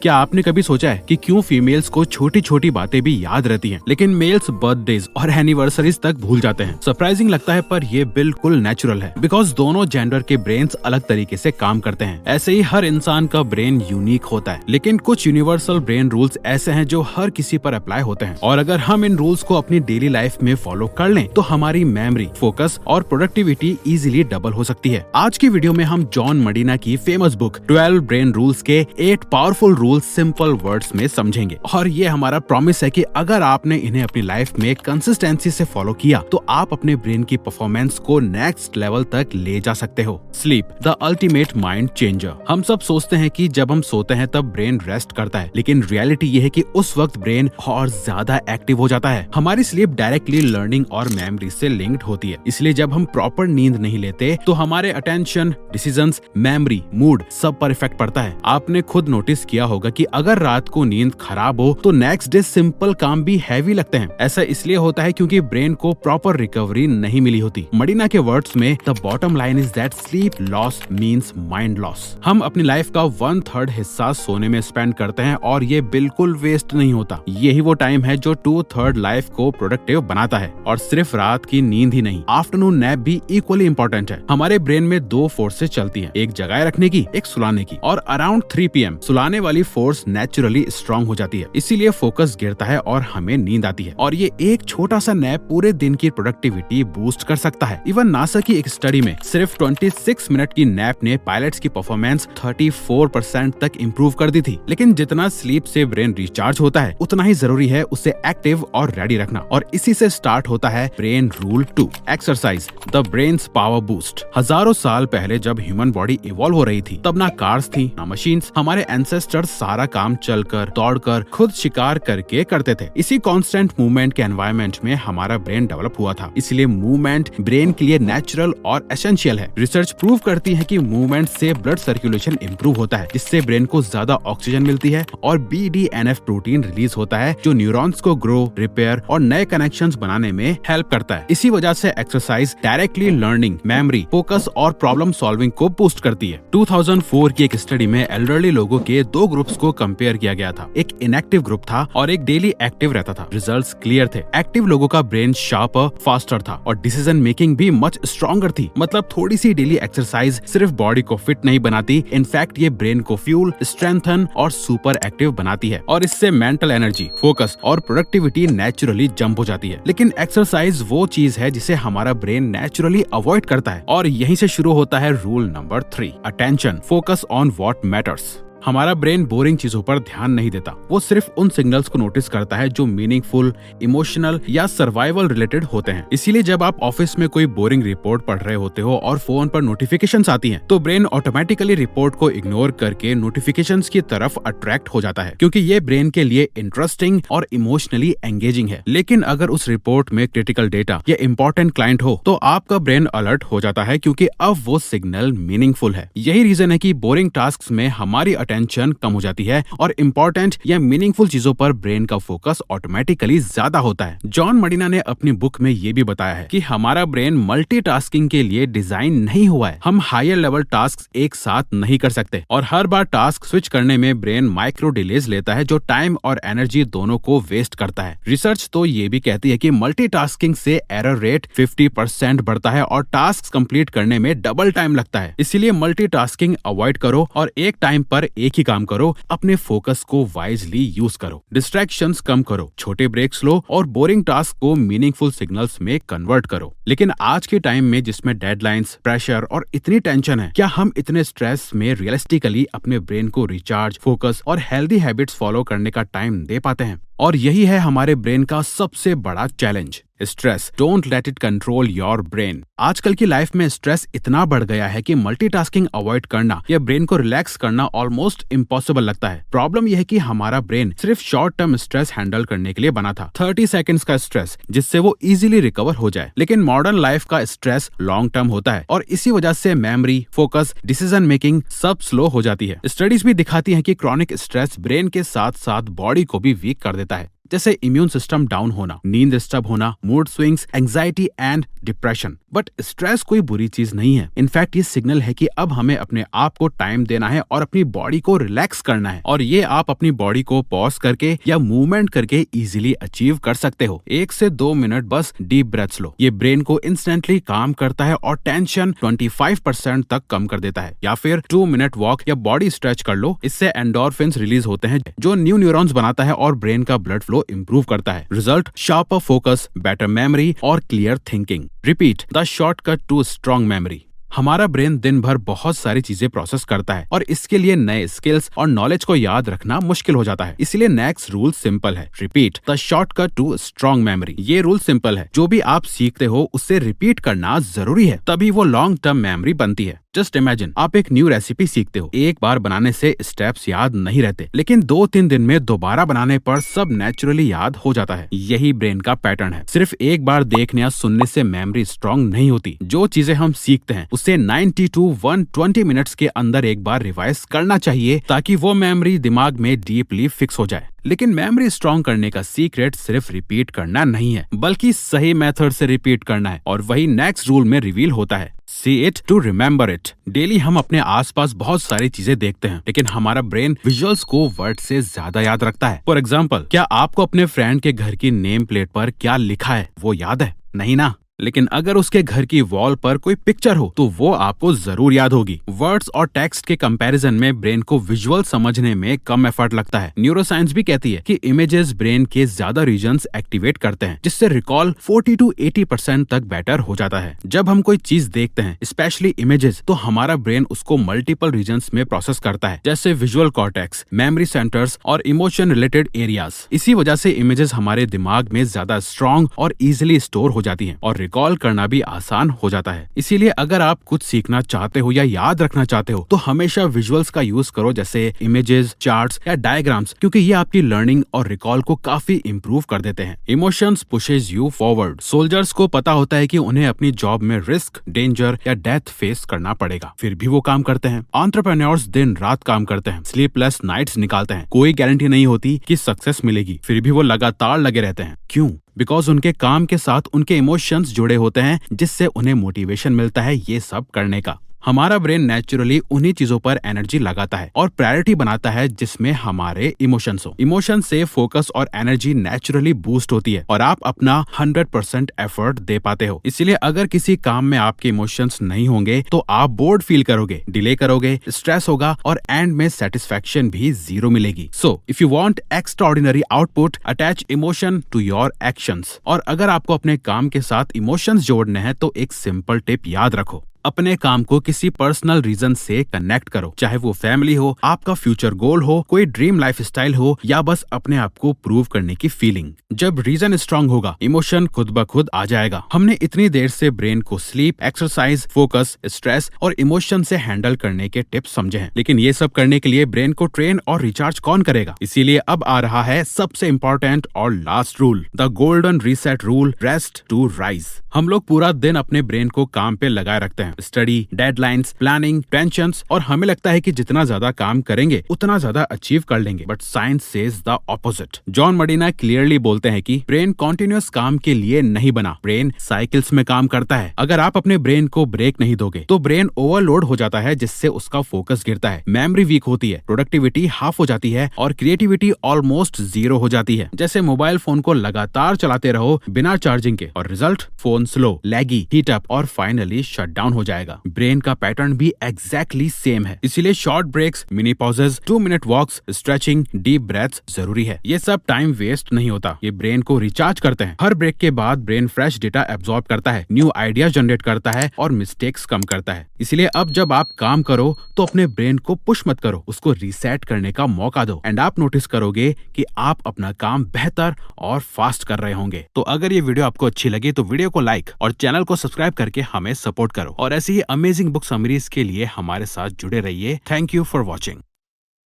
क्या आपने कभी सोचा है कि क्यों फीमेल्स को छोटी छोटी बातें भी याद रहती हैं, लेकिन मेल्स बर्थडेज और एनिवर्सरीज तक भूल जाते हैं? सरप्राइजिंग लगता है पर ये बिल्कुल नेचुरल है, बिकॉज दोनों जेंडर के ब्रेन्स अलग तरीके से काम करते हैं। ऐसे ही हर इंसान का ब्रेन यूनिक होता है, लेकिन कुछ यूनिवर्सल ब्रेन रूल्स ऐसे हैं जो हर किसी पर अप्लाई होते हैं। और अगर हम इन रूल्स को अपनी डेली लाइफ में फॉलो कर लें तो हमारी मेमोरी, फोकस और प्रोडक्टिविटी इजीली डबल हो सकती है। आज की वीडियो में हम जॉन मडीना की फेमस बुक 12 ब्रेन रूल्स के 8 पावरफुल रूल्स सिंपल वर्ड्स में समझेंगे। और ये हमारा प्रॉमिस है कि अगर आपने इन्हें अपनी लाइफ में कंसिस्टेंसी से फॉलो किया तो आप अपने ब्रेन की परफॉर्मेंस को नेक्स्ट लेवल तक ले जा सकते हो। Sleep the ultimate mind changer. हम सब सोचते हैं कि जब हम सोते हैं तब ब्रेन रेस्ट करता है, लेकिन रियलिटी ये है कि उस वक्त ब्रेन और ज्यादा एक्टिव हो जाता है। हमारी स्लीप डायरेक्टली लर्निंग और मेमोरी से लिंक्ड होती है, इसलिए जब हम प्रॉपर नींद नहीं लेते तो हमारे अटेंशन, डिसीजंस, मेमोरी, मूड सब पर इफेक्ट पड़ता है। आपने खुद नोटिस किया होगा कि अगर रात को नींद खराब हो तो नेक्स्ट डे सिंपल काम भी हैवी लगते हैं। ऐसा इसलिए होता है क्योंकि ब्रेन को प्रॉपर रिकवरी नहीं मिली होती। मडीना के वर्ड्स में the bottom line is that sleep loss means mind loss. हम अपनी लाइफ का 1/3 हिस्सा सोने में स्पेंड करते हैं और ये बिल्कुल वेस्ट नहीं होता। यही वो टाइम है जो 2/3 लाइफ को प्रोडक्टिव बनाता है। और सिर्फ रात की नींद ही नहीं, आफ्टरनून नैप भी इक्वली इम्पोर्टेंट है। हमारे ब्रेन में 2 फोर्सेस चलती हैं, एक जगाए रखने की, एक सुलाने की। और अराउंड 3 PM सुलाने वाली फोर्स नेचुरली स्ट्रांग हो जाती है, इसीलिए फोकस गिरता है और हमें नींद आती है। और ये एक छोटा सा नैप पूरे दिन की प्रोडक्टिविटी बूस्ट कर सकता है। इवन नासा की एक स्टडी में सिर्फ 26 मिनट की नैप ने पायलट्स की परफॉर्मेंस 34% तक इम्प्रूव कर दी थी। लेकिन जितना स्लीप से ब्रेन रिचार्ज होता है उतना ही जरूरी है उसे एक्टिव और रेडी रखना। और इसी से स्टार्ट होता है brain rule 2, exercise the brains power boost. हजारों साल पहले जब ह्यूमन बॉडी इवॉल्व हो रही थी तब ना कार्स थी ना मशीन्स। हमारे एंसेस्टर्स सारा काम चलकर, दौड़कर, खुद शिकार करके करते थे। इसी कांस्टेंट मूवमेंट के एनवायरनमेंट में हमारा ब्रेन डेवलप हुआ था, इसलिए मूवमेंट ब्रेन के लिए नेचुरल और एसेंशियल है। रिसर्च प्रूव करती है कि मूवमेंट से ब्लड सर्कुलेशन इंप्रूव होता है, जिससे ब्रेन को ज्यादा ऑक्सीजन मिलती है और BDNF प्रोटीन रिलीज होता है जो न्यूरॉन्स को ग्रो, रिपेयर और नए कनेक्शंस बनाने में हेल्प करता है। इसी वजह से exercise directly learning, memory, focus और प्रॉब्लम सॉल्विंग को बूस्ट करती है। 2004 की एक स्टडी में एल्डरली लोगों के 2 ग्रुप्स को कंपेयर किया गया था। एक इनएक्टिव ग्रुप था और एक डेली एक्टिव रहता था। रिजल्ट्स क्लियर थे। एक्टिव लोगों का ब्रेन शार्पर, फास्टर था और डिसीजन मेकिंग भी मच स्ट्रॉन्गर थी। मतलब थोड़ी सी डेली एक्सरसाइज सिर्फ बॉडी को फिट नहीं बनाती, इनफैक्ट ये ब्रेन को फ्यूल, स्ट्रेंथन और सुपर एक्टिव बनाती है। और इससे मेंटल एनर्जी, फोकस और प्रोडक्टिविटी नेचुरली जंप हो जाती है। लेकिन एक्सरसाइज वो चीज है जिसे हमारा ब्रेन नेचुरली अवॉइड करता है। और यहीं से शुरू होता है rule number 3, attention, focus on what matters. हमारा ब्रेन बोरिंग चीजों पर ध्यान नहीं देता, वो सिर्फ उन सिग्नल्स को नोटिस करता है जो मीनिंगफुल, इमोशनल या सर्वाइवल रिलेटेड होते हैं। इसीलिए जब आप ऑफिस में कोई बोरिंग रिपोर्ट पढ़ रहे होते हो और फोन पर नोटिफिकेशंस आती हैं, तो ब्रेन ऑटोमेटिकली रिपोर्ट को इग्नोर करके नोटिफिकेशंस की तरफ अट्रैक्ट हो जाता है, क्योंकि ये ब्रेन के लिए इंटरेस्टिंग और इमोशनली एंगेजिंग है। लेकिन अगर उस रिपोर्ट में क्रिटिकल डेटा या इंपॉर्टेंट क्लाइंट हो तो आपका ब्रेन अलर्ट हो जाता है, क्योंकि अब वो सिग्नल मीनिंगफुल है। यही रीजन है कि बोरिंग टास्क में हमारी टेंशन कम हो जाती है और इंपॉर्टेंट या मीनिंगफुल चीजों पर ब्रेन का फोकस ऑटोमेटिकली ज्यादा होता है। जॉन मडीना ने अपनी बुक में ये भी बताया है कि हमारा ब्रेन मल्टीटास्किंग के लिए डिजाइन नहीं हुआ है। हम हायर लेवल टास्क एक साथ नहीं कर सकते और हर बार टास्क स्विच करने में ब्रेन माइक्रो डिलेज लेता है, जो टाइम और एनर्जी दोनों को वेस्ट करता है। रिसर्च तो ये भी कहती है कि मल्टीटास्किंग से एरर रेट 50% बढ़ता है और टास्क कंप्लीट करने में डबल टाइम लगता है। इसीलिए मल्टीटास्किंग अवॉइड करो और एक टाइम पर एक ही काम करो। अपने फोकस को वाइजली यूज करो, डिस्ट्रैक्शंस कम करो, छोटे ब्रेक्स लो और बोरिंग टास्क को मीनिंगफुल सिग्नल्स में कन्वर्ट करो। लेकिन आज के टाइम में जिसमें डेडलाइंस, प्रेशर और इतनी टेंशन है, क्या हम इतने स्ट्रेस में रियलिस्टिकली अपने ब्रेन को रिचार्ज, फोकस और हेल्दी हैबिट्स फॉलो करने का टाइम दे पाते हैं? और यही है हमारे ब्रेन का सबसे बड़ा challenge, stress. Don't let it control your brain. आजकल की लाइफ में स्ट्रेस इतना बढ़ गया है कि मल्टीटास्किंग अवॉइड करना या ब्रेन को रिलैक्स करना ऑलमोस्ट इम्पॉसिबल लगता है। प्रॉब्लम यह है कि हमारा ब्रेन सिर्फ शॉर्ट टर्म स्ट्रेस हैंडल करने के लिए बना था, 30 सेकंड्स का स्ट्रेस जिससे वो इजीली रिकवर हो जाए। लेकिन मॉडर्न लाइफ का स्ट्रेस लॉन्ग टर्म होता है और इसी वजह से मेमोरी, फोकस, डिसीजन मेकिंग सब स्लो हो जाती है। स्टडीज भी दिखाती हैं कि क्रॉनिक स्ट्रेस ब्रेन के साथ साथ बॉडी को भी वीक कर देता है। जैसे इम्यून सिस्टम डाउन होना, नींद डिस्टर्ब होना, mood swings, anxiety and depression. But stress कोई बुरी चीज नहीं है। इनफैक्ट ये सिग्नल है कि अब हमें अपने आप को टाइम देना है और अपनी बॉडी को रिलैक्स करना है, और ये आप अपनी बॉडी को पॉज करके या मूवमेंट करके इजीली अचीव कर सकते हो। 1 से 2 मिनट बस डीप ब्रेथ्स लो, ये ब्रेन को इंस्टेंटली काम करता है और टेंशन 25% तक कम कर देता है। या फिर 2 मिनट वॉक या बॉडी स्ट्रेच कर लो, इससे एंडोर्फिन्स रिलीज होते हैं जो न्यू न्यूरॉन्स बनाता है और ब्रेन का ब्लड फ्लो इंप्रूव करता है। Result, sharper focus, better memory और clear thinking. Repeat, the shortcut to strong memory. हमारा ब्रेन दिन भर बहुत सारी चीजें प्रोसेस करता है और इसके लिए नए स्किल्स और नॉलेज को याद रखना मुश्किल हो जाता है। इसलिए नेक्स्ट रूल सिंपल है, repeat the shortcut to strong memory. ये रूल सिंपल है, जो भी आप सीखते हो उससे रिपीट करना जरूरी है, तभी वो लॉन्ग टर्म मेमोरी बनती है। जस्ट इमेजिन, आप एक न्यू रेसिपी सीखते हो, एक बार बनाने से स्टेप्स याद नहीं रहते, लेकिन 2-3 दिन में दोबारा बनाने पर सब नेचुरली याद हो जाता है। यही ब्रेन का पैटर्न है। सिर्फ एक बार देखने या सुनने से मेमोरी स्ट्रॉन्ग नहीं होती। जो चीजें हम सीखते हैं उसे 90 to 120 मिनट्स के अंदर एक बार रिवाइज करना चाहिए, ताकि वो मेमोरी दिमाग में डीपली फिक्स हो जाए। लेकिन मेमोरी स्ट्रॉन्ग करने का सीक्रेट सिर्फ रिपीट करना नहीं है, बल्कि सही मेथड से रिपीट करना है, और वही नेक्स्ट रूल में रिवील होता है। See it to remember it। Daily हम अपने आसपास बहुत सारी चीजें देखते हैं, लेकिन हमारा ब्रेन विजुअल्स को वर्ड से ज्यादा याद रखता है। फॉर एग्जाम्पल, क्या आपको अपने फ्रेंड के घर की नेम प्लेट पर क्या लिखा है वो याद है? नहीं ना। लेकिन अगर उसके घर की वॉल पर कोई पिक्चर हो तो वो आपको जरूर याद होगी। वर्ड्स और टेक्स्ट के कंपैरिजन में ब्रेन को विजुअल समझने में कम एफर्ट लगता है। न्यूरोसाइंस भी कहती है कि इमेजेस ब्रेन के ज्यादा रीजन्स एक्टिवेट करते हैं, जिससे रिकॉल 40 to 80% तक बेटर हो जाता है। जब हम कोई चीज देखते हैं, स्पेशली इमेजेस, तो हमारा ब्रेन उसको मल्टीपल रीजन्स में प्रोसेस करता है, जैसे विजुअल कॉर्टेक्स, मेमोरी सेंटर्स और इमोशन रिलेटेड एरियाज। इसी वजह से इमेजेस हमारे दिमाग में ज्यादा स्ट्रॉन्ग और इजिली स्टोर हो जाती है और रिकॉल करना भी आसान हो जाता है। इसीलिए अगर आप कुछ सीखना चाहते हो या याद रखना चाहते हो तो हमेशा विजुअल्स का यूज करो, जैसे इमेजेस, चार्ट्स या डायग्राम्स, क्योंकि ये आपकी लर्निंग और रिकॉल को काफी इंप्रूव कर देते हैं। Emotions pushes you forward. Soldiers को पता होता है कि उन्हें अपनी जॉब में रिस्क, डेंजर या डेथ फेस करना पड़ेगा, फिर भी वो काम करते हैं। एंटरप्रेन्योर्स दिन रात काम करते हैं, स्लीपलेस नाइट्स निकालते हैं। कोई गारंटी नहीं होती कि सक्सेस मिलेगी, फिर भी वो लगातार लगे रहते हैं। क्यों? बिकॉज उनके काम के साथ उनके इमोशंस जुड़े होते हैं, जिससे उन्हें मोटिवेशन मिलता है ये सब करने का। हमारा ब्रेन नेचुरली उन्हीं चीजों पर एनर्जी लगाता है और प्रायोरिटी बनाता है जिसमें हमारे इमोशंस हो। इमोशन से फोकस और एनर्जी नेचुरली बूस्ट होती है और आप अपना 100% एफर्ट दे पाते हो। इसलिए अगर किसी काम में आपके इमोशंस नहीं होंगे तो आप बोर्ड फील करोगे, डिले करोगे, स्ट्रेस होगा और एंड में सेटिस्फैक्शन भी 0 मिलेगी। So if you want extraordinary output, attach emotion to your actions. और अगर आपको अपने काम के साथ इमोशंस जोड़ने हैं तो एक सिंपल टिप याद रखो, अपने काम को किसी पर्सनल रीजन से कनेक्ट करो, चाहे वो फैमिली हो, आपका फ्यूचर गोल हो, कोई ड्रीम लाइफस्टाइल हो या बस अपने आप को प्रूव करने की फीलिंग। जब रीजन स्ट्रांग होगा, इमोशन खुद ब खुद आ जाएगा। हमने इतनी देर से ब्रेन को स्लीप, एक्सरसाइज, फोकस, स्ट्रेस और इमोशन से हैंडल करने के टिप्स समझे हैं, लेकिन ये सब करने के लिए ब्रेन को ट्रेन और रिचार्ज कौन करेगा? इसीलिए अब आ रहा है सबसे इम्पोर्टेंट और last rule, the golden reset rule, rest to rise. हम लोग पूरा दिन अपने ब्रेन को काम पे लगाए रखते हैं, स्टडी, डेडलाइंस, प्लानिंग, टेंशंस, और हमें लगता है कि जितना ज्यादा काम करेंगे उतना ज्यादा अचीव कर लेंगे। But science says the opposite. John Medina clearly बोलते हैं कि ब्रेन कॉन्टिन्यूअस काम के लिए नहीं बना, ब्रेन साइकिल्स में काम करता है। अगर आप अपने ब्रेन को ब्रेक नहीं दोगे तो ब्रेन ओवरलोड हो जाता है, जिससे उसका फोकस गिरता है, मेमोरी वीक होती है, प्रोडक्टिविटी हाफ हो जाती है और क्रिएटिविटी ऑलमोस्ट 0 हो जाती है। जैसे मोबाइल फोन को लगातार चलाते रहो बिना चार्जिंग के, और रिजल्ट, फोन स्लो, लैगी, हीट अप और फाइनली शट डाउन हो जाएगा। ब्रेन का पैटर्न भी एग्जैक्टली सेम है। इसीलिए short breaks, mini pauses, 2 minute walks, stretching, deep breaths जरूरी है। ये सब टाइम वेस्ट नहीं होता, ये ब्रेन को रिचार्ज करते हैं। हर ब्रेक के बाद ब्रेन फ्रेश डेटा एब्जॉर्ब करता है, न्यू आइडिया जनरेट करता है और मिस्टेक्स कम करता है। इसलिए अब जब आप काम करो तो अपने ब्रेन को पुश मत करो, उसको रीसेट करने का मौका दो, एंड आप नोटिस करोगे कि आप अपना काम बेहतर और फास्ट कर रहे होंगे। तो अगर ये वीडियो आपको अच्छी लगी तो वीडियो को लाइक और चैनल को सब्सक्राइब करके हमें सपोर्ट करो, और ऐसी ही अमेजिंग बुक समरीज के लिए हमारे साथ जुड़े रहिए। Thank you for watching.